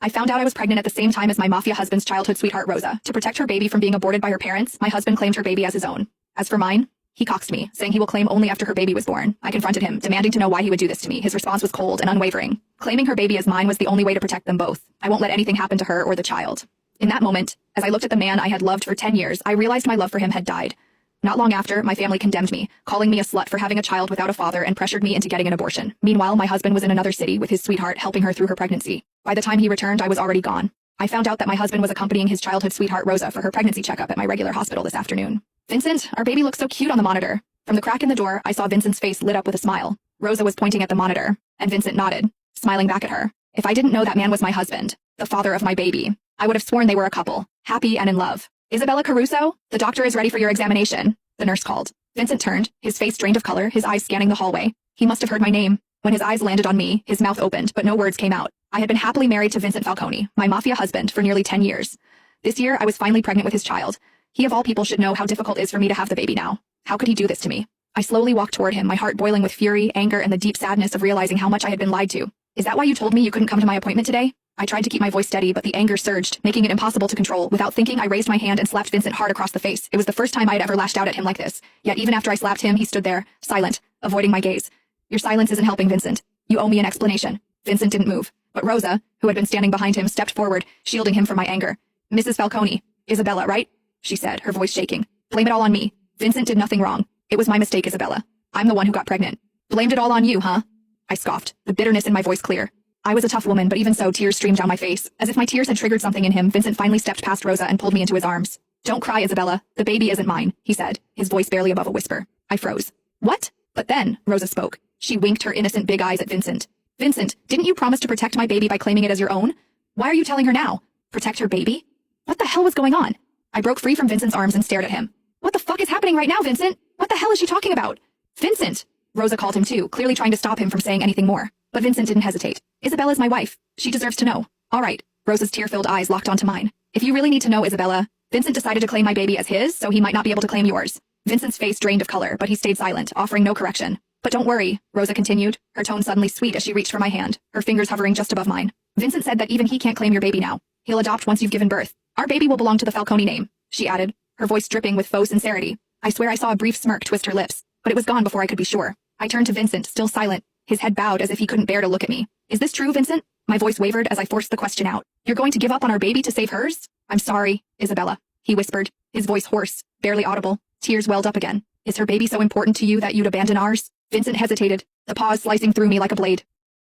I found out I was pregnant at the same time as my mafia husband's childhood sweetheart Rosa. To protect her baby from being aborted by her parents, my husband claimed her baby as his own. As for mine, he coxed me, saying he will claim only after her baby was born. I confronted him, demanding to know why he would do this to me. His response was cold and unwavering. Claiming her baby as mine was the only way to protect them both. I won't let anything happen to her or the child. In that moment, as I looked at the man I had loved for 10 years, I realized my love for him had died. Not long after, my family condemned me, calling me a slut for having a child without a father and pressured me into getting an abortion. Meanwhile, my husband was in another city with his sweetheart helping her through her pregnancy. By the time he returned, I was already gone. I found out that my husband was accompanying his childhood sweetheart Rosa for her pregnancy checkup at my regular hospital this afternoon. Vincent, our baby looks so cute on the monitor. From the crack in the door, I saw Vincent's face lit up with a smile. Rosa was pointing at the monitor, and Vincent nodded, smiling back at her. If I didn't know that man was my husband, the father of my baby, I would have sworn they were a couple, happy and in love. Isabella Caruso, the doctor is ready for your examination, the nurse called. Vincent turned, his face drained of color, his eyes scanning the hallway. He must have heard my name. When his eyes landed on me, his mouth opened, but no words came out. I had been happily married to Vincent Falcone, my mafia husband, for nearly 10 years. This year, I was finally pregnant with his child. He of all people should know how difficult it is for me to have the baby now. How could he do this to me? I slowly walked toward him, my heart boiling with fury, anger, and the deep sadness of realizing how much I had been lied to. Is that why you told me you couldn't come to my appointment today? I tried to keep my voice steady, but the anger surged, making it impossible to control. Without thinking, I raised my hand and slapped Vincent hard across the face. It was the first time I had ever lashed out at him like this. Yet even after I slapped him, he stood there, silent, avoiding my gaze. Your silence isn't helping, Vincent. You owe me an explanation. Vincent didn't move, but Rosa, who had been standing behind him, stepped forward, shielding him from my anger. Mrs. Falcone, Isabella, right? She said, her voice shaking. Blame it all on me. Vincent did nothing wrong. It was my mistake, Isabella. I'm the one who got pregnant. Blamed it all on you, huh? I scoffed, the bitterness in my voice clear. I was a tough woman, but even so, tears streamed down my face. As if my tears had triggered something in him, Vincent finally stepped past Rosa and pulled me into his arms. Don't cry, Isabella. The baby isn't mine, he said, his voice barely above a whisper. I froze. What? But then, Rosa spoke. She winked her innocent big eyes at Vincent. Vincent, didn't you promise to protect my baby by claiming it as your own? Why are you telling her now? Protect her baby? What the hell was going on? I broke free from Vincent's arms and stared at him. What the fuck is happening right now, Vincent? What the hell is she talking about? Vincent! Rosa called him too, clearly trying to stop him from saying anything more. But Vincent didn't hesitate. Isabella's my wife. She deserves to know. All right. Rosa's tear-filled eyes locked onto mine. If you really need to know, Isabella, Vincent decided to claim my baby as his, so he might not be able to claim yours. Vincent's face drained of color, but he stayed silent, offering no correction. But don't worry, Rosa continued, her tone suddenly sweet as she reached for my hand, her fingers hovering just above mine. Vincent said that even he can't claim your baby now. He'll adopt once you've given birth. Our baby will belong to the Falcone name, she added, her voice dripping with faux sincerity. I swear I saw a brief smirk twist her lips, but it was gone before I could be sure. I turned to Vincent, still silent, his head bowed as if he couldn't bear to look at me. Is this true, Vincent? My voice wavered as I forced the question out. You're going to give up on our baby to save hers? I'm sorry, Isabella, he whispered, his voice hoarse, barely audible. Tears welled up again. Is her baby so important to you that you'd abandon ours? Vincent hesitated, the pause slicing through me like a blade.